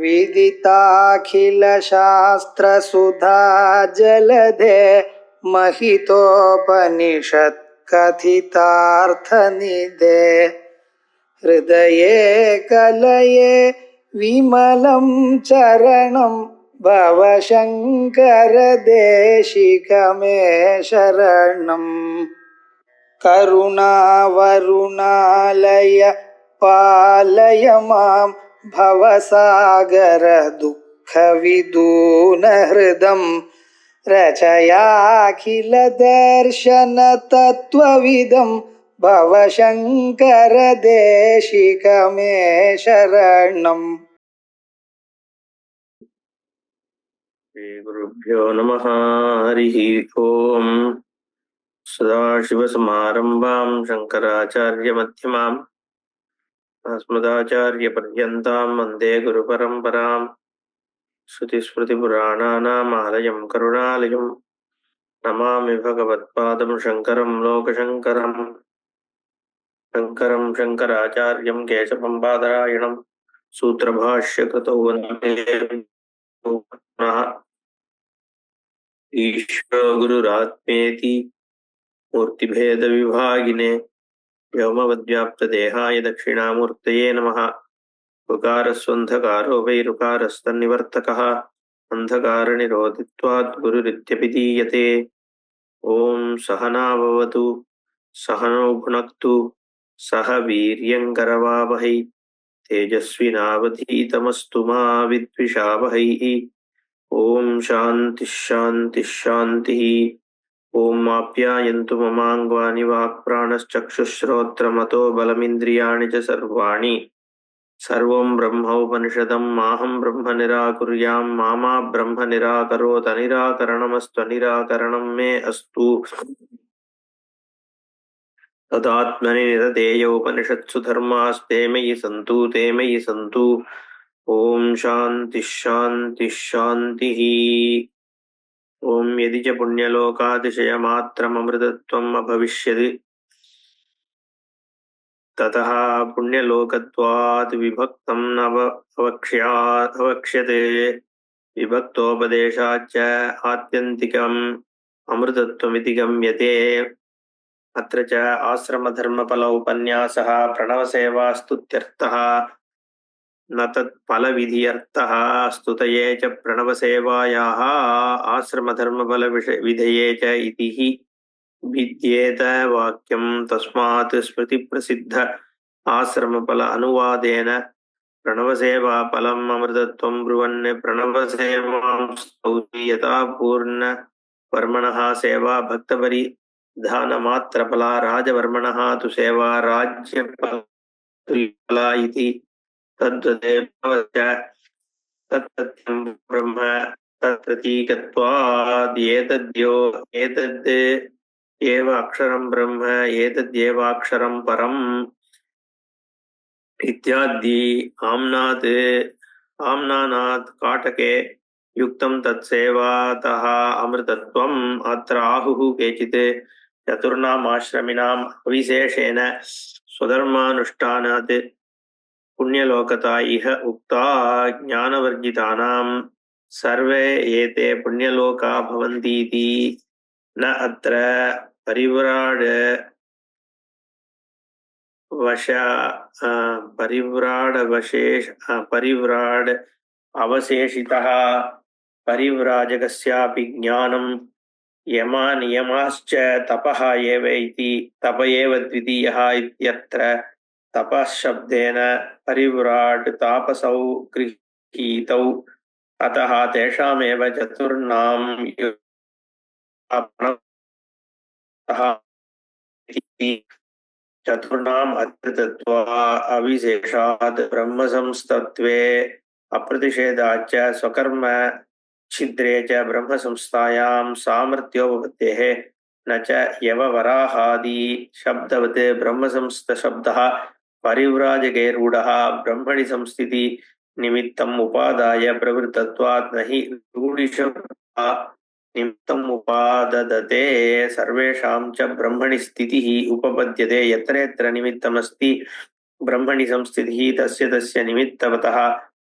विदिताखिलशास्त्रसुधा जलधे महितोपनिषत् कथितार्थनिधे हृदये कलये विमलं चरणं भवशङ्कर देशिकमे शरणम् करुणावरुणालय पालय मां भवसागर दुःखविदूनहृदं रचयाखिलदर्शन तत्त्वविदं भवशङ्कर देशिकमे शरणम्। श्रीगुरुभ्यो नमः। हरिः ओम्। सदाशिवसमारम्भां शङ्कराचार्यमध्यमाम् अस्मदाचार्यपर्यन्तां वन्दे गुरुपरम्परां। श्रुतिस्मृतिपुराणानाम् आलयं करुणालयं नमामि भगवत्पादं शङ्करं लोकशङ्करम्। शङ्करं शङ्कराचार्यं केशवं बादरायणं सूत्रभाष्यकृतौ वन्दे पुनः। ईश्वरो गुरुरात्मेति मूर्तिभेदविभागिने व्योमवद्व्याप्तदेहाय दक्षिणामूर्तये नमः। उकारस्वन्धकारो वैरुकारस्तन्निवर्तकः अन्धकारनिरोधित्वात् गुरुरित्यपि दीयते। ॐ सहना भवतु सहनौ भुनक्तु सह वीर्यङ्करवावहै तेजस्विनावधीतमस्तु मा विद्विषावहैः। ॐ शान्तिः शान्तिः शान्तिः। ॐ आप्यायन्तु ममाङ्गानि वाक्प्राणश्चक्षुश्रोत्रमतो बलमिन्द्रियाणि च सर्वाणि सर्वं ब्रह्मोपनिषदं माहं ब्रह्म निराकुर्यां मा ब्रह्म निराकरोत् अनिराकरणमस्तु अनिराकरणं मे अस्तु। तदात्मनि निरतेय उपनिषत्सु धर्मास्ते मयि सन्तु ते मयि सन्तु। ॐ शान्तिः शान्तिः शान्तिः। ॐ यदि च पुण्यलोकातिशयमात्रममृतत्वम् अभविष्यति ततः पुण्यलोकत्वात् विभक्तं न अवक्ष्यते। विभक्तोपदेशाच्च आत्यन्तिकम् अमृतत्वमिति गम्यते। अत्र च आश्रमधर्मफल उपन्यासः प्रणवसेवास्तुत्यर्थः न तत्फलविधियर्थः। स्तुतये च प्रणवसेवायाः आश्रमधर्मफलविधये च इति हि भिद्येत वाक्यं। तस्मात् स्मृतिप्रसिद्ध आश्रमफल अनुवादेन प्रणवसेवाफलम् अमृतत्वं ब्रुवन् प्रणवसेवां स्तौति। यथा पूर्णवर्मणः सेवा भक्तपरिधानमात्रफला राजवर्मणः तु सेवा राज्यफला इति। तद्वदेव तत्सत्यं ब्रह्म तत्प्रतीकत्वाद् एतद् एव अक्षरं ब्रह्म एतद्येवाक्षरं परम् इत्यादि आम्नानात् काटके युक्तं तत्सेवातः अमृतत्वम्। अत्र आहुः केचित् चतुर्णामाश्रमिणाम् अविशेषेण स्वधर्मानुष्ठानात् पुण्यलोकता इह उक्ता। ज्ञानवर्जितानां सर्वे एते पुण्यलोका भवन्तीति न अत्र परिव्राड अवशेषितः परिव्राजकस्यापि ज्ञानं यमानियमाश्च तपः एव इति। तप एव द्वितीयः इत्यत्र तपः शब्देन परिव्राट् तापसौ गृहीतौ। अतः तेषामेव चतुर्णां चतुर्णाम् अत्यतत्वा अविशेषात् ब्रह्मसंस्तत्वे अप्रतिषेधाच्च स्वकर्म छिद्रे च ब्रह्मसंस्थायां सामर्थ्योपपत्तेः न च यववराहादि शब्दवत् ब्रह्मसंस्थशब्दः परिव्राजके रूढः ब्रह्मणि संस्थिति निमित्तम् उपादाय प्रवृत्तत्वात् न हि रूढिशब्दः निमित्तम् उपाददते। सर्वेषां च ब्रह्मणि स्थितिः उपपद्यते। यत्र यत्र निमित्तमस्ति ब्रह्मणि संस्थितिः तस्य तस्य निमित्तवतः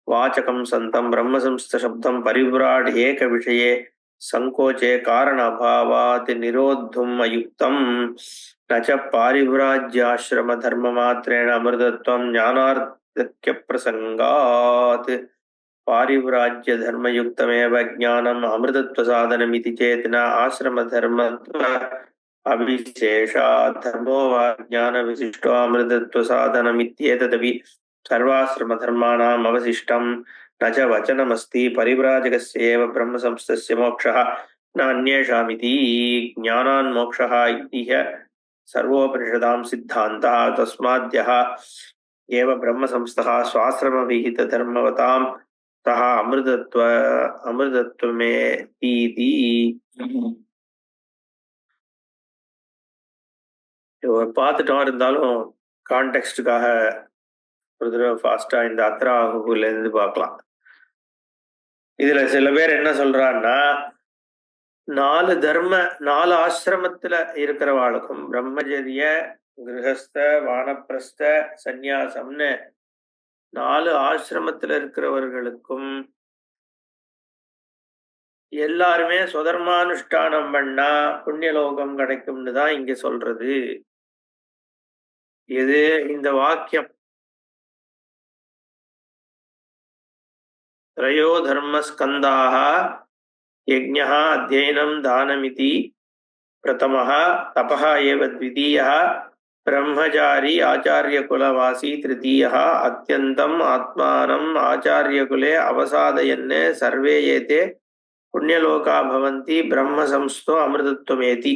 वाचकं सन्तं ब्रह्मसंस्थशब्दं परिव्राट् एकविषये संकोचे कारण अभावात् निरोद्धुम् अयुक्तं न च पारिव्राज्याश्रमधर्ममात्रेण अमृतत्वं ज्ञानार्थक्यप्रसङ्गात् पारिव्राज्यधर्मयुक्तमेव ज्ञानम् अमृतत्वसाधनमिति चेत् न आश्रमधर्मत्व अविशेषात् धर्मो वा ज्ञानविशिष्टो अमृतत्वसाधनमित्येतदपि सर्वाश्रमधर्माणाम् अवशिष्टं न च वचनमस्ति परिव्राजकस्य एव ब्रह्मसंस्थस्य मोक्षः न अन्येषामिति ज्ञानान्मोक्षः इति सर्वोपनिषदां सिद्धान्तः तस्माद्यः एव ब्रह्मसंस्थः स्वाश्रमविहितधर्मवतां सः अमृतत्वमेतीति பார்த்துட்டோம். இருந்தாலும் கான்டெக்ஸ்டுக்காக ஒரு தடவை ஃபாஸ்டா இந்த அத்ராகுல இருந்து பார்க்கலாம். இதுல சில பேர் என்ன சொல்றான்னா, 4 ஆசிரமத்துல இருக்கிறவாளுக்கும் பிரம்மச்சரிய, கிரகஸ்த, வானப்பிரஸ்த, சந்நியாசம்னு 4 ஆசிரமத்துல இருக்கிறவர்களுக்கும் எல்லாருமே சுதர்மானுஷ்டானம் பண்ணா புண்ணியலோகம் கிடைக்கும்னு தான் இங்க சொல்றது. இது இந்த வாக்கியம் त्रयो धर्मस्कन्धाः यज्ञः अध्ययनं दानमिति प्रथमः तपः एव द्वितीयः ब्रह्मचारी आचार्यकुलवासी तृतीयः अत्यन्तम् आत्मानम् आचार्यकुले अवसादयन् सर्वे एते पुण्यलोका भवन्ति ब्रह्मसंस्थो अमृतत्वमेति.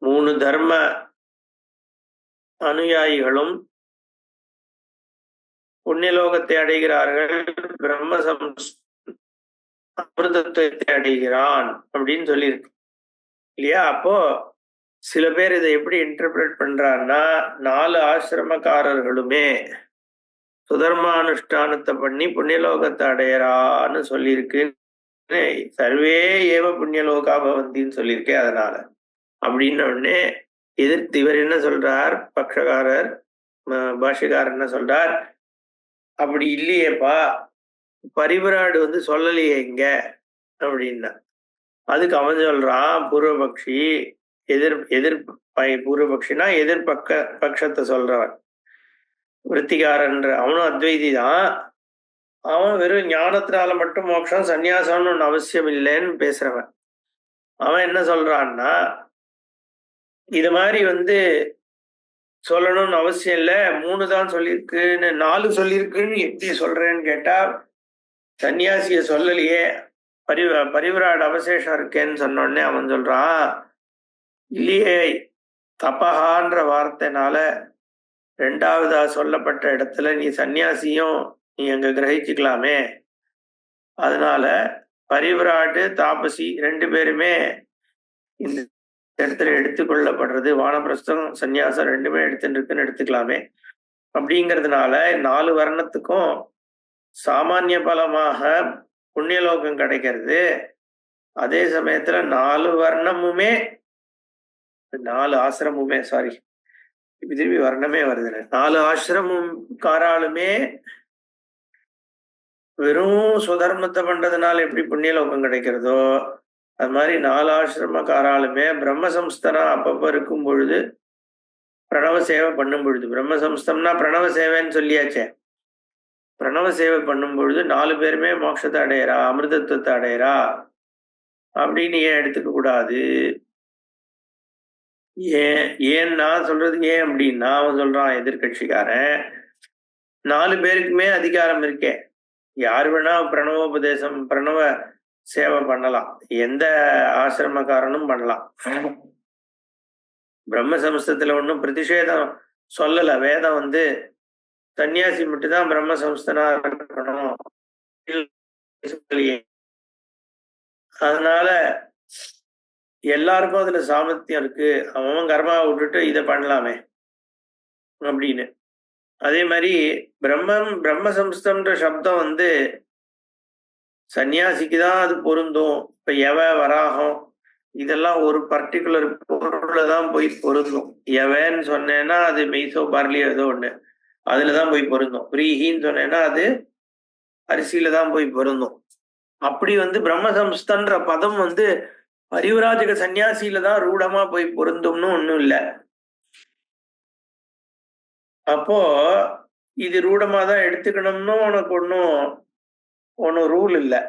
3 தர்ம அனுயாயிகளும் புண்ணியலோகத்தை அடைகிறார்கள், அமிர்தத்துவத்தை அடைகிறான் அப்படின்னு சொல்லியிருக்கு இல்லையா? அப்போ சில பேர் இதை எப்படி இன்டர்பிரேட் பண்றான்னா, 4 ஆசிரமக்காரர்களுமே சுதர்மானுஷ்டானத்தை பண்ணி புண்ணியலோகத்தை அடையறான்னு சொல்லியிருக்கு. சர்வே ஏவ புண்ணியலோகா பவந்தின்னு சொல்லியிருக்கேன். அதனால அப்படின்ன உடனே எதிர்த்து இவர் என்ன சொல்றார், பக்ஷகாரர் பாஷிகாரர் என்ன சொல்றார், அப்படி இல்லையேப்பா, பரிவிராடு சொல்லலையே இங்க அப்படின்னா. அதுக்கு அவன் சொல்றான், பூர்வபக்ஷி பூர்வபக்ஷினா பட்சத்தை சொல்றவன் விருத்திகாரன்ற அவனும் அத்வைதி தான். அவன் வெறும் ஞானத்தினால மட்டும் மோட்சம், சந்நியாசம்னு ஒன்று அவசியம் இல்லைன்னு பேசுறவன். அவன் என்ன சொல்றான்னா, இது மாதிரி சொல்லணும்னு அவசியம் இல்லை, 3 தான் சொல்லியிருக்குன்னு 4 சொல்லியிருக்குன்னு எப்படி சொல்றேன்னு கேட்டா, சன்னியாசிய சொல்லலையே, பரிவிராட அவசேஷம் இருக்கேன்னு சொன்னோடனே அவன் சொல்றான், இல்லையே, தபஹான்ற வார்த்தைனால 2வதா சொல்லப்பட்ட இடத்துல நீ சன்னியாசியும் நீ அங்க கிரகிச்சுக்கலாமே. அதனால பரிவிராட்டு தாபசி 2 பேருமே இந்த இடத்துல எடுத்துக்கொள்ளப்படுறது, வானப்பிரஸ்தம் சன்னியாசம் 2மே எடுத்துருக்குன்னு எடுத்துக்கலாமே. அப்படிங்கிறதுனால 4 வர்ணத்துக்கும் சாமானிய பலமாக புண்ணியலோகம் கிடைக்கிறது. அதே சமயத்துல 4 வர்ணமுமே 4 ஆசிரமுமே திரும்பி வர்ணமே வருது, 4 ஆசிரமக்காராலுமே வெறும் சுதர்மத்தை பண்றதுனால எப்படி புண்ணியலோகம் கிடைக்கிறதோ, அது மாதிரி 4 ஆசிரமக்காராலுமே பிரம்மசம்ஸ்தனா அப்பப்ப இருக்கும் பொழுது, பிரணவ சேவை பண்ணும் பொழுது, பிரம்மசம்ஸ்தம்னா பிரணவ சேவைன்னு சொல்லியாச்சே, பிரணவ சேவை பண்ணும் பொழுது 4 பேருமே மோட்சத்தை அடையறா, அமிர்தத்துவத்தை அடையறா அப்படின்னு ஏன் எடுத்துக்க கூடாது? ஏன் நான் சொல்றது ஏன் அப்படின்னா, அவன் சொல்றான் எதிர்கட்சிக்காரன், 4 பேருக்குமே அதிகாரம் இருக்கே, யார் வேணா பிரணவோபதேசம் பிரணவ சேவை பண்ணலாம், எந்த ஆசிரமக்காரனும் பண்ணலாம். பிரம்ம சம்ஸ்தத்துல ஒன்றும் பிரதிஷேதம் சொல்லல. வேதம் சன்னியாசி மட்டும்தான் பிரம்ம சம்ஸ்தனா இருக்கணும். அதனால எல்லாருக்கும் அதுல சாமர்த்தியம் இருக்கு, அவன் கர்மாவை விட்டுட்டு இதை பண்ணலாமே அப்படின்னு. அதே மாதிரி பிரம்ம சம்ஸ்தம்ன்ற சப்தம் சன்னியாசிக்கு தான் அது பொருந்தும். இப்ப வராகம் இதெல்லாம் ஒரு பர்டிகுலர் பொருள்ல தான் போய் பொருந்தும். எவன்னு சொன்னேன்னா அது மெய்சோ பார்லியோ ஏதோ ஒண்ணு, அதுலதான் போய் பொருந்தும். விரீஹின்னு சொன்னேன்னா அது அரிசியில தான் போய் பொருந்தும். அப்படி வந்து பிரம்மசம்ஸ்தன்ற பதம் வந்து பரிவிராஜக சன்னியாசியில தான் ரூடமா போய் பொருந்தும்னு ஒண்ணும் இல்லை. அப்போ இது ரூடமா தான் எடுத்துக்கணும்னு உனக்கு ஒன்னும் ரூல் இல்லை.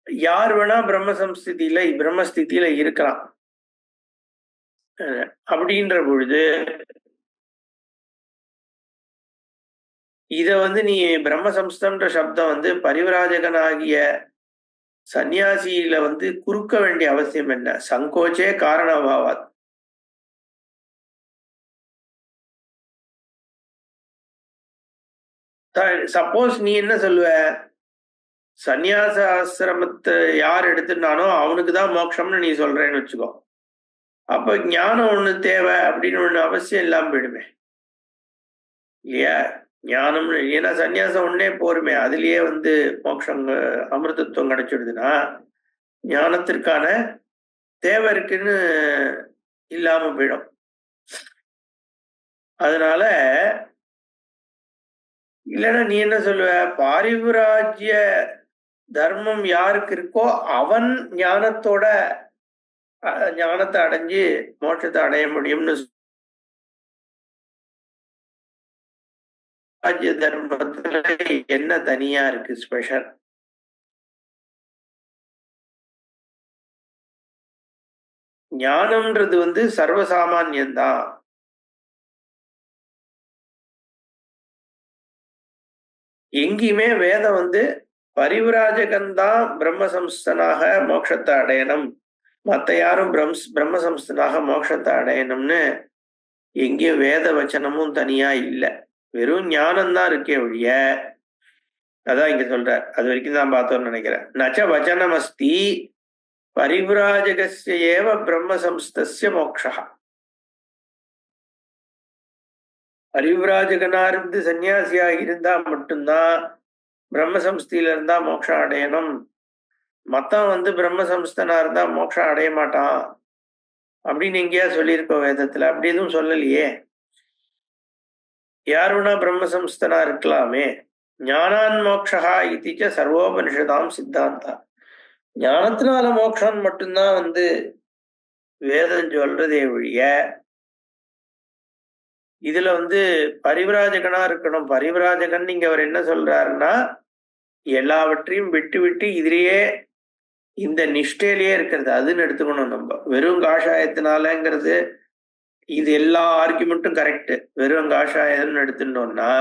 யார் வேணா பிரம்மஸ்திதியில இருக்கலாம். அப்படின்ற பொழுது இத வந்து நீ பிரம்மசம்ஸ்தம்ன்ற சப்தம் வந்து பரிவிராஜகனாகிய சன்னியாசியில வந்து குறுக்க வேண்டிய அவசியம் என்ன? சங்கோச்சே காரணபாவாத். சப்போஸ் நீ என்ன சொல்லுவ, சந்நியாச ஆசிரமத்தை யார் எடுத்துட்டானோ அவனுக்குதான் மோட்சம்னு நீ சொல்றேன்னு வச்சுக்கோ. அப்ப ஞானம் ஒண்ணு தேவை அப்படின்னு ஒண்ணு அவசியம் இல்லாம போயிடுமே இல்லையா? ஞானம், ஏன்னா சன்னியாசம் ஒன்னே போருமே, அதுலயே வந்து மோட்சம் அமிர்தத்துவம் கிடைச்சிடுதுன்னா ஞானத்திற்கான தேவை இருக்குன்னு இல்லாம போயிடும். அதனால இல்லைன்னா நீ என்ன சொல்லுவ, பாரிவிராஜ்ய தர்மம் யாருக்கு இருக்கோ அவன் ஞானத்தை அடைஞ்சு மோட்சத்தை அடைய முடியும்னு. ராஜ்ய தர்மத்துல என்ன தனியா இருக்கு ஸ்பெஷல்? ஞானம்ன்றது வந்து சர்வசாமான்யம்தான். எங்கேயுமே வேதம் வந்து பரிவிராஜகன்தான் பிரம்மசம்ஸ்தனாக மோட்சத்தை அடையணும், மத்த யாரும் பிரம்மசம்ஸ்தனாக மோட்சத்தை அடையணும்னு எங்கேயும் வேத வச்சனமும் தனியா இல்லை. வெறும் ஞானம்தான் இருக்கே ஒழிய, அதான் இங்க சொல்றார், அது வரைக்கும் தான் பார்த்தோம்னு நினைக்கிறேன். நச்ச வச்சனம் அஸ்தி பரிவிராஜகஸ்ய ஏவ பிரம்மசம்ஸ்தஸ்ய மோக்ஷா. பரிவிராஜகனா இருந்து சன்னியாசியா இருந்தா மட்டும்தான் பிரம்மசம்ஸ்தியில இருந்தா மோட்சம் அடையணும், மத்தம் வந்து பிரம்மசம்ஸ்தனா இருந்தா மோட்சம் அடைய மாட்டான் அப்படின்னு எங்கேயா சொல்லியிருக்கோம் வேதத்துல? அப்படி எதுவும் சொல்லலையே. யாருன்னா பிரம்மசம்ஸ்தனா இருக்கலாமே. ஞானான் மோக்ஷா இத்திச்ச சர்வோபனிஷதாம் சித்தாந்தா. ஞானத்தினால மோட்சம் மட்டும்தான் வந்து வேதம் சொல்றதே ஒழிய இதுல வந்து பரிவிராஜகனா இருக்கணும். பரிவிராஜகன் இங்க அவர் என்ன சொல்றாருன்னா, எல்லாவற்றையும் விட்டு விட்டு இதுலயே இந்த நிஷ்டையிலேயே இருக்கிறது அதுன்னு எடுத்துக்கணும். நம்ம வெறும் காஷாயத்தினாலங்கிறது, இது எல்லா ஆர்குமெண்ட்டும் கரெக்ட். வெறும் காஷாயம்னு எடுத்துட்டோம்னா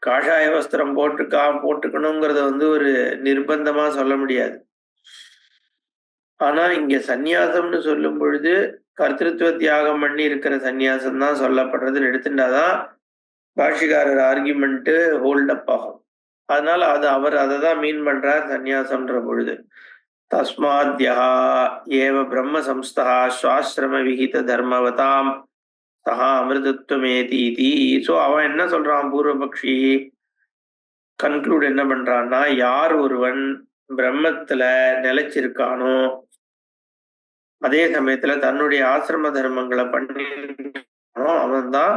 காஷாய வஸ்திரம் போட்டுக்கணுங்கிறத வந்து ஒரு நிர்பந்தமா சொல்ல முடியாது. ஆனா இங்க சந்நியாசம்னு சொல்லும் பொழுது கர்த்திருவ தியாகம் பண்ணி இருக்கிற சந்நியாசம் தான் சொல்லப்படுறதுன்னு எடுத்துட்டாதான் பாஷிகாரர் ஆர்குமெண்ட் ஹோல்ட் அப் ஆகும். அதனால அவர் அதை தான் மீன் பண்றார் சந்நியாசம்ன்ற பொழுது. தஸ்மாத்யா ஏவ பிரம்ம சம்ஸ்தா சுவாசிரம விகித தர்மவதாம் சஹா அமிர்தத்துவமேதி. சோ அவன் என்ன சொல்றான், பூர்வபக்ஷி கன்க்ளூட் என்ன பண்றான்னா, யார் ஒருவன் பிரம்மத்துல நிலைச்சிருக்கானோ அதே சமயத்துல தன்னுடைய ஆசிரம தர்மங்களை பண்ணி அவன் தான்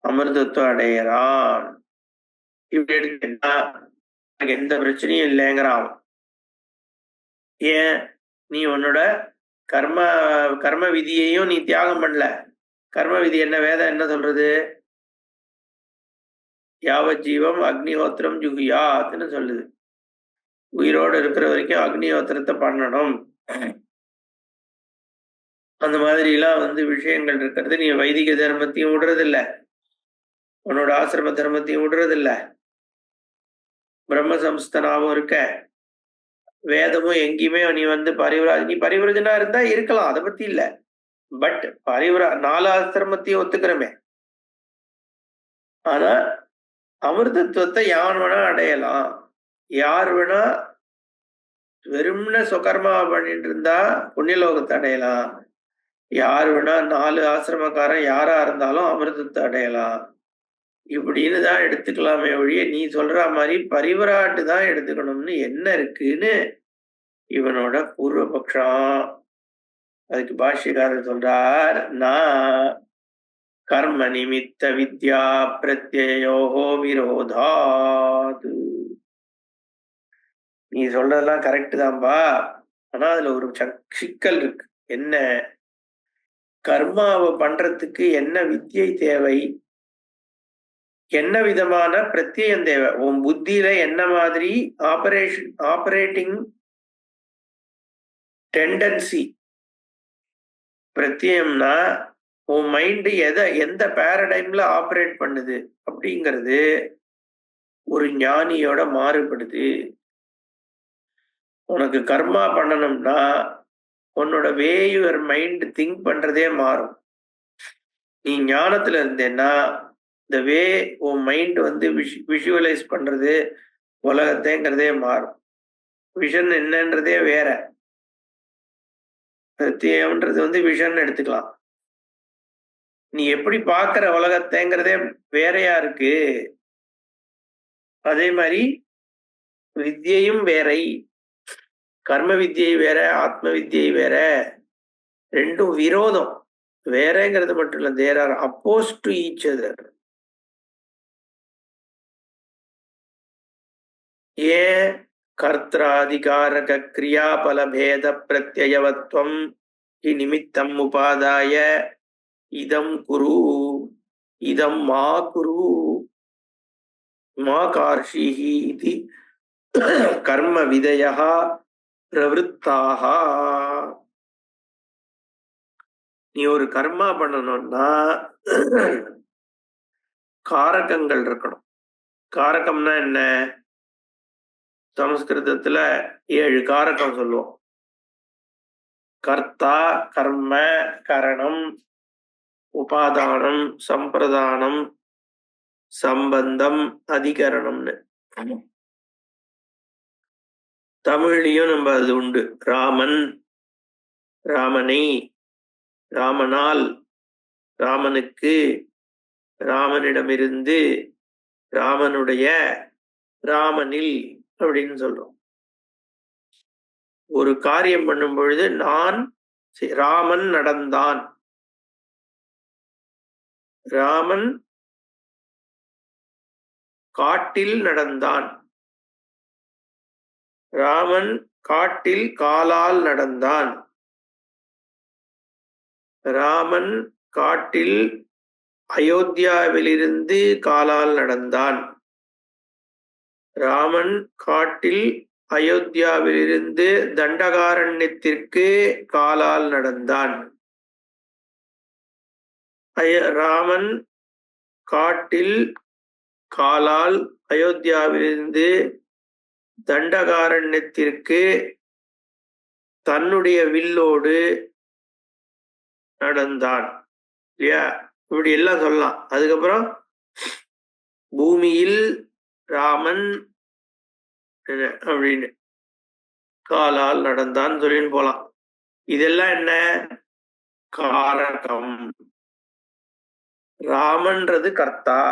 அமிர்தத்துவம் அடையிறான். இப்படி எடுத்துட்டா எந்த பிரச்சனையும் இல்லைங்கிறான். ஏன்? நீ உன்னோட கர்ம விதியையும் நீ தியாகம் பண்ணல. கர்ம விதி என்ன? வேதம் என்ன சொல்றது? யாவஜீவம் அக்னிஹோத்திரம் ஜுகியாத்னு சொல்லுது. உயிரோடு இருக்கிற வரைக்கும் அக்னிஹோத்திரத்தை பண்ணணும். அந்த மாதிரி எல்லாம் வந்து விஷயங்கள் இருக்கிறது. நீ வைதிக தர்மத்தையும் விடுறதில்ல, உன்னோட ஆசிரம தர்மத்தையும் விடுறதில்ல, பிரம்மசம்ஸ்தனாவும் இருக்க, வேதமும் எங்கேயுமே நீ வந்து நீ பரிவிரஜனா இருந்தா இருக்கலாம், அதை பத்தி இல்ல. பட் 4 ஆசிரமத்தையும் ஒத்துக்கிறமே. ஆனா அமிர்தத்துவத்தை யார் வேணா அடையலாம். யார் வேணா வெறும்ன சுகர்மா பண்ணிட்டு இருந்தா புண்ணியலோகத்தை அடையலாம். யார் வேணா 4 ஆசிரமக்காரன் யாரா இருந்தாலும் அமிர்தத்தை அடையலாம். இப்படின்னு தான் எடுத்துக்கலாமே ஒழிய நீ சொல்ற மாதிரி பரிவராட்டு தான் எடுத்துக்கணும்னு என்ன இருக்குன்னு இவனோட பூர்வபக்ஷம். அதுக்கு பாஷ்யக்காரர் சொல்றார், நான் கர்ம நிமித்த வித்யா பிரத்யோகோ விரோதாது. நீ சொல்றதெல்லாம் கரெக்ட் தான்பா, ஆனா அதுல ஒரு சிக்கல் இருக்கு. என்ன? கர்மாவை பண்றதுக்கு என்ன வித்யை தேவை, என்ன விதமான பிரத்யயம் தேவை, உன் புத்தியில என்ன மாதிரி ஆபரேட்டிங் டெண்டன்சி. பிரத்யம்னா உன் மைண்ட் எந்த பேரடைம்ல ஆபரேட் பண்ணுது அப்படிங்கிறது ஒரு ஞானியோட மாறுபடுது. உனக்கு கர்மா பண்ணணும்னா உன்னோட வே யுவர் மைண்ட் திங்க் பண்றதே மாறும். நீ ஞானத்துல இருந்தேன்னா இந்த வே உன் மைண்ட் விஷுவலைஸ் பண்றது உலகத்தைங்கிறதே மாறும். விஷன் என்னன்றதே வேற, பிரத்யம்ன்றது விஷன் எடுத்துக்கலாம். நீ எப்படி பார்க்கிற உலகத்தைங்கிறதே வேறையா இருக்கு. அதே மாதிரி வித்யையும் வேறை, கர்ம வித்யை வேற, ஆத்ம வித்யை வேற, ரெண்டும் விரோதம். வேறங்கிறது மட்டும் இல்ல, there are oppose to each other. ஏன்? கர்த்தாதிகாரக கிரியாபல பேத பிரத்யவத்வம் ஹி நிமித்தம் உபாதாய இதம் குரு இதம் மா குரு மா கார்ஷிஹி இதி கர்ம விதயः பிரவருத்தாக. நீ ஒரு கர்மா பண்ணணும்னா காரகங்கள் இருக்கணும். காரகம்னா என்ன? சமஸ்கிருதத்துல 7 காரகம் சொல்லுவோம். கர்த்தா, கர்ம, கரணம், உபாதானம், சம்பிரதானம், சம்பந்தம், அதிகரணம்னு. தமிழ்லயும் நம்ம அது உண்டு. ராமன், ராமனை, ராமனால், ராமனுக்கு, ராமனிடமிருந்து, ராமனுடைய, ராமனில் அப்படின்னு சொல்றோம். ஒரு காரியம் பண்ணும் பொழுது ராமன் நடந்தான், ராமன் காட்டில் நடந்தான், ராமன் காட்டில் காலால் நடந்தான், ராமன் காட்டில் அயோத்தியாவிலிருந்து காலால் நடந்தான், ராமன் காட்டில் அயோத்தியாவிலிருந்து தண்டகாரண்யத்திற்கு காலால் நடந்தான், ராமன் காட்டில் காலால் அயோத்தியாவிலிருந்து தண்டகாரண்யத்திற்கு தன்னுடைய வில்லோடு நடந்தான். இல்லையா? இப்படி எல்லாம் சொல்லலாம். அதுக்கப்புறம் பூமியில் ராமன் அப்படின்னு காலால் நடந்தான் சொல்லின்னு போலாம். இதெல்லாம் என்ன? காரகம். ராமன்றது கர்த்தா.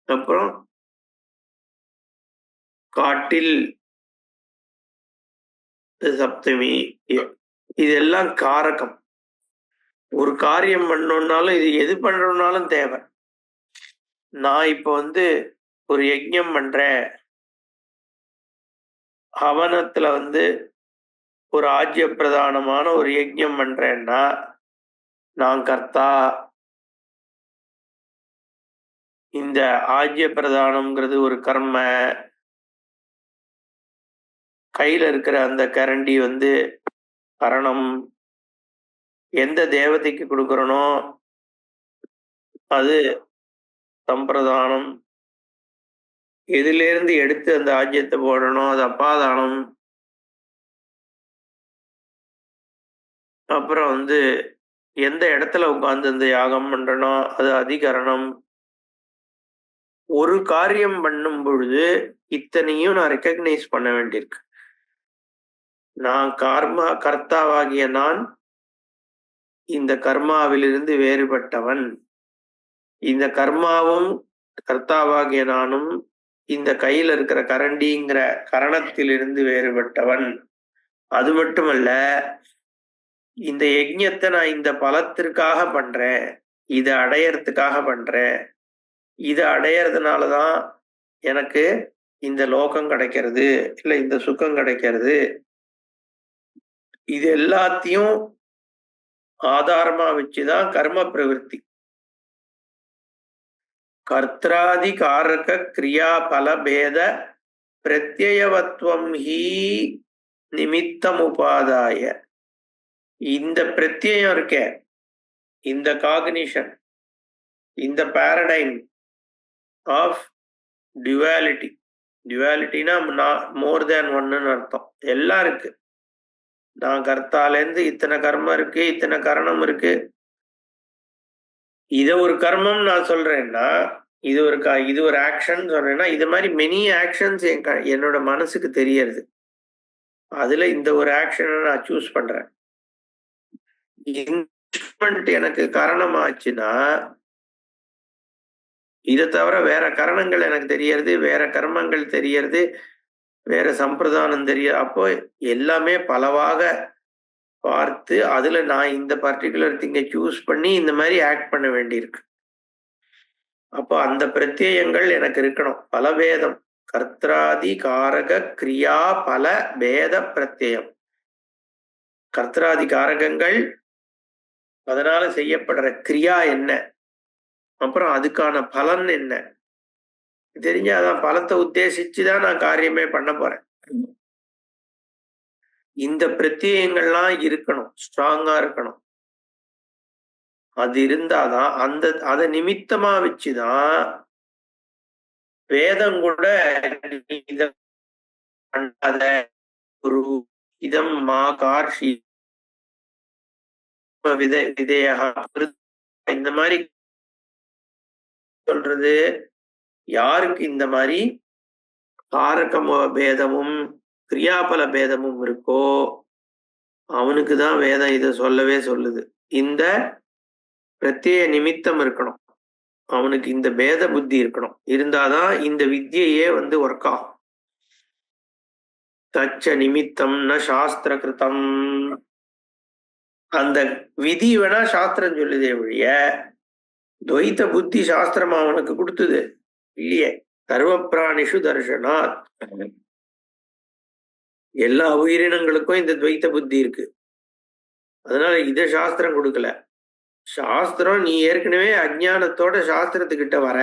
அப்புறம் காட்டில் சப்தமி, இதெல்லாம் காரகம். ஒரு காரியம் பண்ணணும்னாலும் இது எது பண்றோம்னாலும் தேவை. நான் இப்ப ஒரு யஜ்ஞம் பண்றேன், ஹவனத்துல ஒரு ஆஜ்ய பிரதானமான ஒரு யஜ்ஞம் பண்றேன்னா நான் கர்த்தா. இந்த ஆஜ்ய பிரதானம்ங்கிறது ஒரு கர்ம. கையில இருக்கிற அந்த கரண்டி கரணம். எந்த தேவதைக்கு கொடுக்கறனோ அது சம்பிரதானம். எதிலிருந்து எடுத்து அந்த ஆஜ்யத்தை போடணும் அது அப்பாதானம். அப்புறம் எந்த இடத்துல உட்கார்ந்து இந்த யாகம் பண்றனோ அது அதிகரணம். ஒரு காரியம் பண்ணும் பொழுது இத்தனையும் நான் ரெக்கக்னைஸ் பண்ண வேண்டியிருக்கு. நான் கர்த்தாவாகிய நான் இந்த கர்மாவிலிருந்து வேறுபட்டவன். இந்த கர்மாவும் கர்த்தாவாகிய நானும் இந்த கையில இருக்கிற கரண்டிங்கிற கரணத்திலிருந்து வேறுபட்டவன். அது மட்டுமல்ல, இந்த யஜ்ஞத்தை நான் இந்த பலத்திற்காக பண்றேன், இதை அடையறதுக்காக பண்றேன், இதை அடையறதுனாலதான் எனக்கு இந்த லோகம் கிடைக்கிறது, இல்ல இந்த சுகம் கிடைக்கிறது, இது எல்லாத்தையும் ஆதாரமா வச்சுதான் கர்ம பிரவிற்த்தி. கர்த்தாதி காரக கிரியா பல பேத பிரத்யயவத்வம் ஹி நிமித்தம் உபாதாய. இந்த பிரத்யயம் இருக்கே, இந்த காக்னிஷன், இந்த பாரடைம் ஆஃப் டியூவாலிட்டி, டியூவாலிட்டினா மோர் தேன் ஒன்னு அர்த்தம். எல்லாம் இருக்கு. நான் கர்த்தாலேருந்து இத்தனை கர்மம் இருக்கு, இத்தனை கரணம் இருக்கு. இத ஒரு கர்மம் நான் சொல்றேன்னா, இது ஒரு ஆக்ஷன் சொல்றேன்னா, இது மாதிரி மெனி ஆக்ஷன்ஸ் என்னோட மனசுக்கு தெரியறது. அதுல இந்த ஒரு ஆக்ஷனை நான் சூஸ் பண்றேன். எனக்கு காரணமாச்சுன்னா, இதை தவிர வேற கரணங்கள் எனக்கு தெரியறது, வேற கர்மங்கள் தெரியறது, வேற சம்பிரதானம் தெரியாது. அப்போ எல்லாமே பலவாக பார்த்து அதுல நான் இந்த பர்டிகுலர் திங்கை சூஸ் பண்ணி இந்த மாதிரி ஆக்ட் பண்ண வேண்டியிருக்கு. அப்போ அந்த பிரத்யயங்கள் எனக்கு இருக்கணும். பலவேதம், கர்த்தாதி காரக கிரியா பல பேத பிரத்யம். கர்த்தாதி காரகங்கள், அதனால செய்யப்படுற கிரியா என்ன, அப்புறம் அதுக்கான பலன் என்ன தெரிஞ்சாதான் பலத்தை உத்தேசிச்சுதான் நான் காரியமே பண்ண போறேன். இந்த பிரத்யயங்கள்லாம் இருக்கணும், ஸ்ட்ராங்கா இருக்கணும். அது இருந்தாதான் அதை நிமித்தமா வச்சுதான் வேதம் கூட ஒரு இதம் மா கார்ஷி விதையா இந்த மாதிரி சொல்றது. யாருக்கு இந்த மாதிரி காரக பேதமும் கிரியாபல பேதமும் இருக்கோ அவனுக்குதான் வேதம் இதை சொல்லவே சொல்லுது. இந்த பிரத்யேக நிமித்தம் இருக்கணும், அவனுக்கு இந்த பேத புத்தி இருக்கணும். இருந்தாதான் இந்த வித்தியையே ஒர்க் ஆகும். தச்ச நிமித்தம் ந சாஸ்திர கிருத்தம். அந்த விதி வேணா சாஸ்திரம் சொல்லுதே ஒழிய துவைத்த புத்தி சாஸ்திரம் அவனுக்கு கொடுத்தது இல்லையே. சர்வ பிராணிஷு தர்ஷனாத். எல்லா உயிரினங்களுக்கும் இந்த துவைத்த புத்தி இருக்கு. அதனால இத சாஸ்திரம் கொடுக்கல. சாஸ்திரம், நீ ஏற்கனவே அஜ்ஞானத்தோட சாஸ்திரத்துக்கிட்ட வர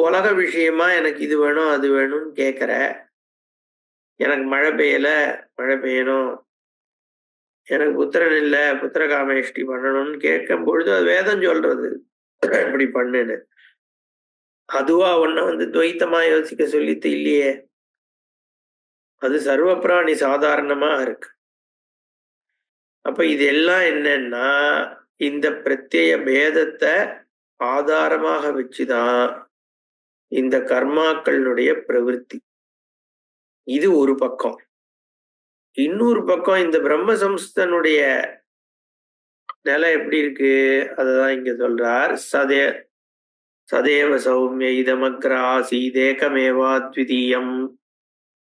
உலக விஷயமா எனக்கு இது வேணும் அது வேணும்னு கேட்கற. எனக்கு மழை பெய்யணும், எனக்கு புத்திரன் இல்ல புத்திரகாமேஷ்டி பண்ணணும்னு கேட்கும் பொழுது அது வேதம் சொல்றது இப்படி பண்ணுன்னு. அதுவா ஒன்ன துவைத்தமா யோசிக்க சொல்லித்து இல்லையே. அது சர்வ பிராணி சாதாரணமா இருக்கு. அப்ப இது எல்லாம் என்னன்னா இந்த பிரத்யேக பேதத்தை ஆதாரமாக வச்சுதான் இந்த கர்மாக்களுடைய பிரவிற்த்தி. இது ஒரு பக்கம். இன்னொரு பக்கம் இந்த பிரம்ம சம்ஸ்தனுடைய நிலை எப்படி இருக்கு அததான் இங்க சொல்றார். சதேவ சௌமிய இதமக்ர ஆசீதேகமேவாத்விதீயம்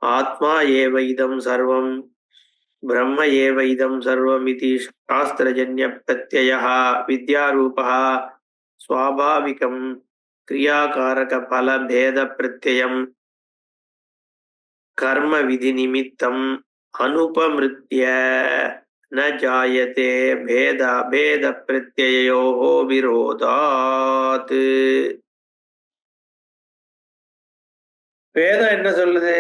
ஆத்மா ஏவ இதம் சர்வம் பிரம்ம ஏவ இதம் சர்வம் இதி சாஸ்திரஜன்ய பிரத்யயः வித்யாரூபः ஸ்வாபாவிகம் கிரியாகாரக பல பேத பிரத்யயம் கர்ம விதி நிமித்தம் அனுபமிருத்ய ந ஜாயதே பேத பேத பிரத்யயோः விரோதாத். வேதம் என்ன சொல்லுது?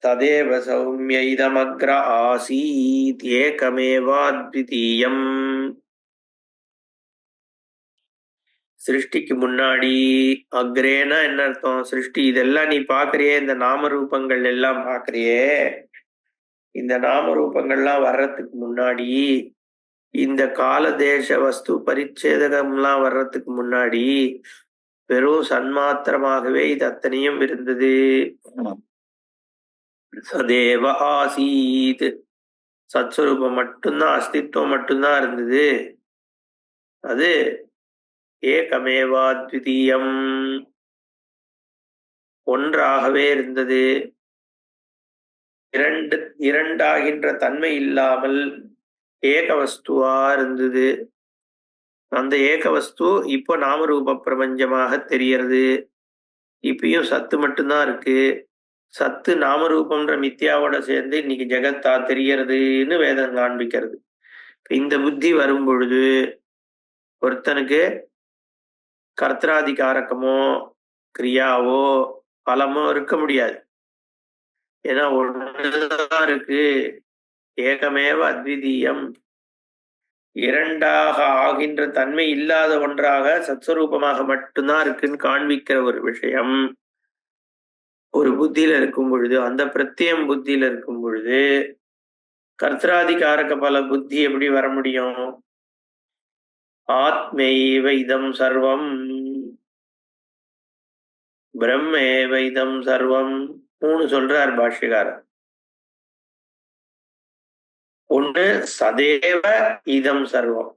ததேவ சௌமிய இதமக்ர ஆசீத் ஏகமேவாத்விதீயம். சிருஷ்டிக்கு முன்னாடி, அக்ரேனா என்ன அர்த்தம்? சிருஷ்டி இதெல்லாம் நீ பாக்குறியே, இந்த நாம ரூபங்கள் எல்லாம் பாக்குறியே, இந்த நாம ரூபங்கள்லாம் வர்றதுக்கு முன்னாடி, இந்த கால தேச வஸ்து பரிச்சேதகம்லாம் வர்றதுக்கு முன்னாடி வெறும் சன்மாத்திரமாகவே இது அத்தனையும் இருந்தது. சதேவ ஆசீத், சத்ஸ்வரூபம் மட்டும்தான், அஸ்தித்வம் மட்டும்தான் இருந்தது. அது ஏகமேவாத்விதீயம், ஒன்றாகவே இருந்தது. இரண்டாகின்ற தன்மை இல்லாமல் ஏக வஸ்துவா இருந்தது. அந்த ஏக வஸ்து இப்போ நாமரூப பிரபஞ்சமாக தெரியறது. இப்பயும் சத்து மட்டும்தான் இருக்கு. சத்து நாமரூபம்ன்ற மித்யாவோட சேர்ந்து இன்னைக்கு ஜெகத்தா தெரியறதுன்னு வேதம் காண்பிக்கிறது. இந்த புத்தி வரும் பொழுது ஒருத்தனுக்கு கர்த்தராதிகாரகமோ கிரியாவோ பலமோ இருக்க முடியாது. ஏன்னா ஒண்ணுதான் இருக்கு. ஏகமேவ அத்விதீயம். இரண்டாக ஆகின்ற தன்மை இல்லாத ஒன்றாக சத்ஸ்வரூபமாக மட்டும்தான் இருக்குன்னு காண்பிக்கிற ஒரு விஷயம் ஒரு புத்தியில இருக்கும் பொழுது, அந்த பிரத்யம் புத்தியில இருக்கும் பொழுது கர்த்தராதிகாரக பல புத்தி எப்படி வர முடியும்? ஆத்மைவ இதம் சர்வம் பிரம்மேவ இதம் சர்வம். 3 சொல்றார் பாஷ்யக்காரர். ஒண்ணு சதேவ இதம் சர்வம்,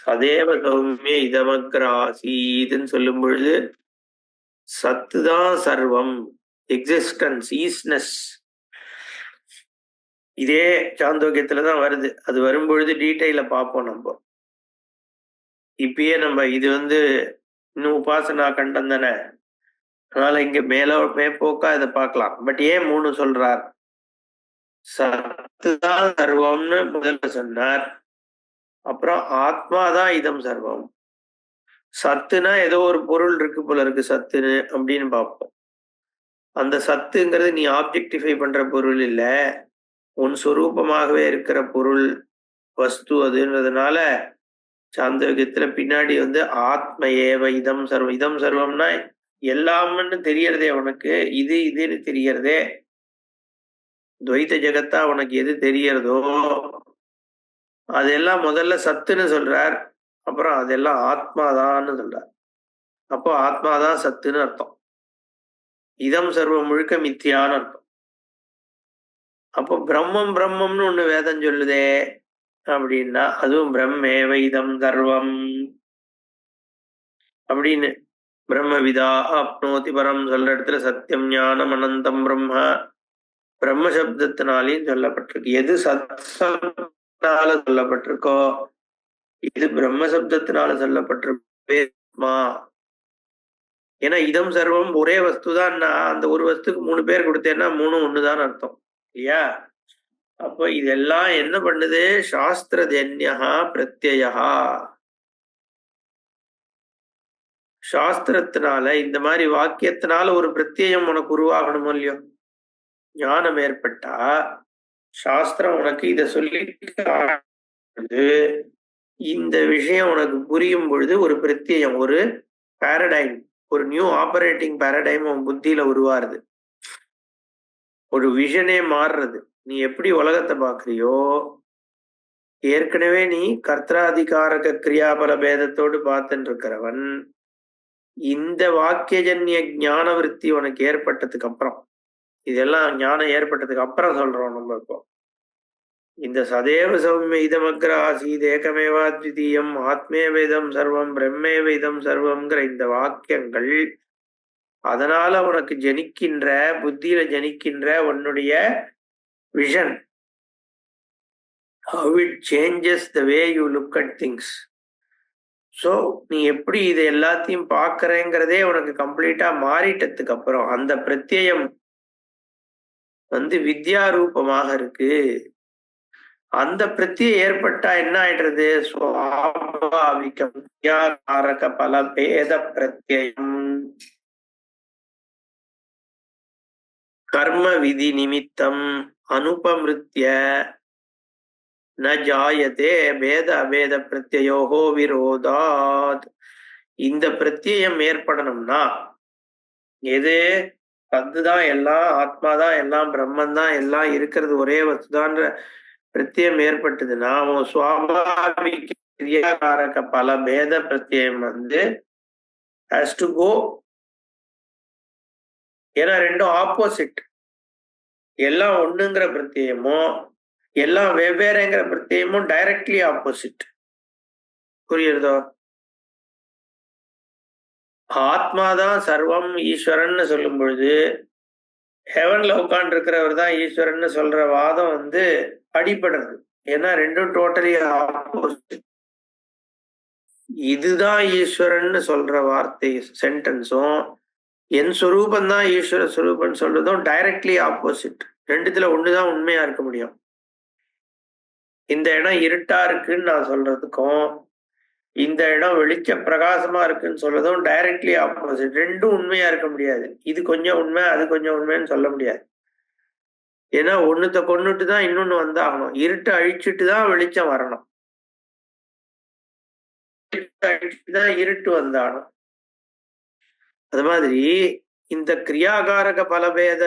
சதேவ சௌமிய இதமக்ராசீதுன்னு சொல்லும் பொழுது சத்துதான் சர்வம், எக்ஸிஸ்டன்ஸ், ஈஸ்னஸ். இதே சாந்தோக்கியத்துலதான் வருது. அது வரும்பொழுது டீட்டெயில பார்ப்போம் நம்ம. இப்பயே நம்ம இது இன்னும் உபாசனா கண்டம் தானே, அதனால இங்க மேற்போக்கா இதை பார்க்கலாம். பட் ஏன் 3 சொல்றார்? சத்துதான் சர்வம்னு முதல்ல சொன்னார். அப்புறம் ஆத்மாதான் இதம் சர்வம். சத்துனா ஏதோ ஒரு பொருள் இருக்கு போல இருக்கு சத்துன்னு அப்படின்னு பார்ப்போம். அந்த சத்துங்கிறது நீ ஆப்ஜெக்டிஃபை பண்ற பொருள் இல்ல, உன் சொரூபமாகவே இருக்கிற பொருள், வஸ்து. அதுன்றதுனால சாந்தோக்கியத்துல பின்னாடி ஆத்ம ஏவ இதம் சர்வம். இதம் சர்வம்னா எல்லாம்னு தெரியறதே உனக்கு. இதுன்னு தெரியறதே. துவைத்த ஜெகத்தா உனக்கு எது தெரியறதோ அதெல்லாம் முதல்ல சத்துன்னு சொல்றார். அப்புறம் அதெல்லாம் ஆத்மாதான்னு சொல்றார். அப்போ ஆத்மாதான் சத்துன்னு அர்த்தம். இதம் சர்வம் முழுக்க மித்தியான்னு அர்த்தம். அப்போ பிரம்மம் பிரம்மம்னு ஒண்ணு வேதம் சொல்லுதே அப்படின்னா அதுவும் பிரம்மேவ இதம் சர்வம் அப்படின்னு. பிரம்மவிதா ஆப்னோதி பரம் சொல்ற இடத்துல சத்தியம் ஞானம் அனந்தம் பிரம்மா பிரம்ம சப்தத்தினாலையும் சொல்லப்பட்டிருக்கு. எது சத்னால சொல்லப்பட்டிருக்கோ, இது பிரம்ம சப்தத்தினால சொல்லப்பட்டிருக்குமா. ஏன்னா இதம் சர்வம் ஒரே வஸ்து தான். அந்த ஒரு வஸ்துக்கு 3 பேர் கொடுத்தேன்னா 3 ஒண்ணுதான் அர்த்தம் இல்லையா? அப்போ இதெல்லாம் என்ன பண்ணுது? சாஸ்திர ஜன்யா பிரத்யா. சாஸ்திரத்தினால இந்த மாதிரி வாக்கியத்தினால ஒரு பிரத்யம் உனக்கு உருவாகணுமோ இல்லையோ? ஞானம் ஏற்பட்டா சாஸ்திரம் உனக்கு இத சொல்லி இந்த விஷயம் உனக்கு புரியும் பொழுது ஒரு பிரத்யம், ஒரு பாரடைம், ஒரு நியூ ஆபரேட்டிங் பாரடைம் உன் புத்தியில உருவாருது. ஒரு விஷனே மாறுறது. நீ எப்படி உலகத்தை பாக்குறியோ, ஏற்கனவே நீ கர்த்தராதிகாரக கிரியாபல பேதத்தோடு பார்த்துட்டு இருக்கிறவன், இந்த வாக்கியஜன்ய ஞான விருத்தி உனக்கு ஏற்பட்டதுக்கு அப்புறம், இதெல்லாம் ஞானம் ஏற்பட்டதுக்கு அப்புறம் சொல்றோம் நம்ம. இப்போ இந்த சதேவ சௌமிய இதமக்ர ஆசீத் ஏகமேவாத்விதீயம் ஆத்மேவேதம் சர்வம் பிரம்மேவேதம் சர்வம்ங்கிற இந்த வாக்கியங்கள் அதனால உனக்கு ஜனிக்கின்ற புத்தியில ஜனிக்கின்ற உன்னுடைய vision, how it changes the way you look at things. So நீ எப்படி இதை எல்லாத்தையும் பார்க்கறேங்கிறதே உனக்கு கம்ப்ளீட்டா மாறிட்டதுக்கு அப்புறம் அந்த பிரத்யம் வித்யா ரூபமாக இருக்கு. அந்த பிரத்யம் ஏற்பட்டா என்ன ஆயிடுறது? சுவாபாவிகம் காரக பல பேத பிரத்யம் கர்ம விதி நிமித்தம் அனுபமிருத்திய ந ஜாயதே பேத அபேத பிரத்யோகோ விரோதாத். இந்த பிரத்யம் ஏற்படணும்னா எது? அதுதான் எல்லாம், ஆத்மாதான் எல்லாம், பிரம்மன் தான் எல்லாம், இருக்கிறது ஒரே வஸ்துதான்ற பிரத்யம் ஏற்பட்டதுன்னா அவன் சுவாபாவிக கிரியாகாரக பல பேத பிரத்யம் has to go. ஏன்னா ரெண்டும் ஆப்போசிட். எல்லாம் ஒண்ணுங்கிற பிரத்யமும் எல்லாம் வெவ்வேறுங்கிற பிரத்யமும் டைரக்ட்லி ஆப்போசிட். புரியுறதோ? ஆத்மாதான் சர்வம் ஈஸ்வரன் சொல்லும் பொழுது ஹெவன்ல உட்கார்ந்து இருக்கிறவர் தான் ஈஸ்வரன் சொல்ற வாதம் அடிபடுறது. ஏன்னா ரெண்டும் டோட்டலி ஆப்போசிட். இதுதான் ஈஸ்வரன் சொல்ற வார்த்தை சென்டென்ஸும் என் சொரூபம் தான் ஈஸ்வர சொரூபம் சொல்றதும் டைரக்ட்லி ஆப்போசிட். ரெண்டுத்துல ஒண்ணுதான் உண்மையா இருக்க முடியும். இந்த இடம் இருட்டா இருக்குன்னு நான் சொல்றதுக்கும் இந்த இடம் வெளிச்ச பிரகாசமா இருக்குன்னு சொல்றதும் டைரக்ட்லி ஆப்போசிட். ரெண்டும் உண்மையா இருக்க முடியாது. இது கொஞ்சம் உண்மை அது கொஞ்சம் உண்மைன்னு சொல்ல முடியாது. ஏன்னா ஒண்ணுத்த கொண்டுட்டு தான் இன்னொன்னு வந்தாகணும். இருட்டை அழிச்சுட்டு தான் வெளிச்சம் வரணும். அழிச்சுட்டுதான் இருட்டு வந்தாகணும். அது மாதிரி இந்த கிரியாகாரக பலபேத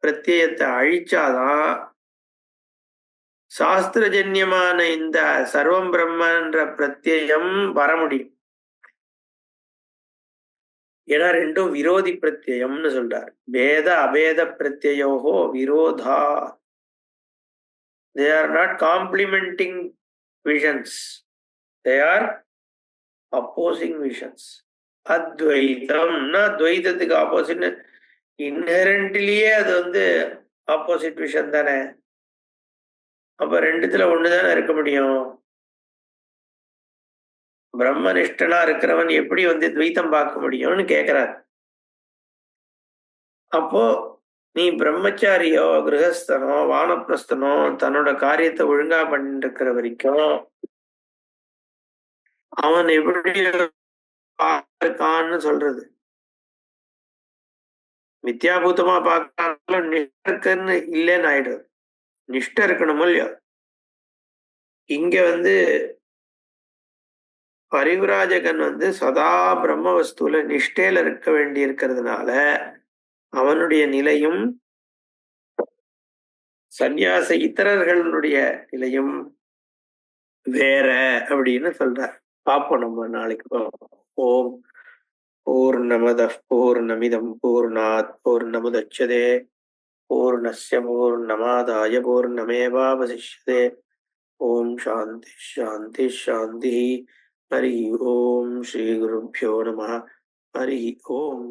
பிரத்யத்தை அழிச்சாதான் சாஸ்திரஜன்யமான இந்த சர்வம் பிரம்மன்ற பிரத்யம் வர முடியும். ஏன்னா ரெண்டும் விரோதி பிரத்யம்னு சொல்றார். பேத அபேத பிரத்யோகோ விரோதா. They are not complementing visions. They are opposing visions. அத்வைதம்னா துவைதத்துக்கு ஆப்போசிட். இன்ஹெரண்ட்லியே அது ஆப்போசிட் விஷன் தானே. அப்ப ரெண்டுத்துல ஒண்ணுதானே இருக்க முடியும். பிரம்மனிஷ்டனா இருக்கிறவன் எப்படி துவைத்தம் பார்க்க முடியும்னு கேக்குறார். அப்போ நீ பிரம்மச்சாரியோ கிரகஸ்தனோ வானப்பிரஸ்தனோ தன்னோட காரியத்தை ஒழுங்கா பண்ணிட்டு இருக்கிற வரைக்கும் அவன் எப்படி இருக்கான்னு சொல்றது. மித்யாபூதமா பார்க்கறாலும் நிஷ்டன்னு இல்லைன்னு ஆயிடுது. நிஷ்ட இருக்கணும் இல்லையா. இங்க பரிவிராஜகன் சதா பிரம்ம வஸ்துல நிஷ்டையில இருக்க வேண்டி இருக்கிறதுனால அவனுடைய நிலையும் சந்நியாச இத்தரர்களுடைய நிலையும் வேற அப்படின்னு சொல்றார். பார்ப்போம் நம்ம நாளைக்கு. ஓம் பூர்ணமதః பூர்ணமிதம் பூர்ணாத் பூர்ணமுதச்யதே பூர்ணஸ்ய பூர்ணமாதாய பூர்ணமேவாவசிஷ்யதே. ஓம் சாந்தி சாந்தி சாந்தி. ஹரி ஓம் ஸ்ரீ குருभ्यो நமः. ஹரி ஓம்.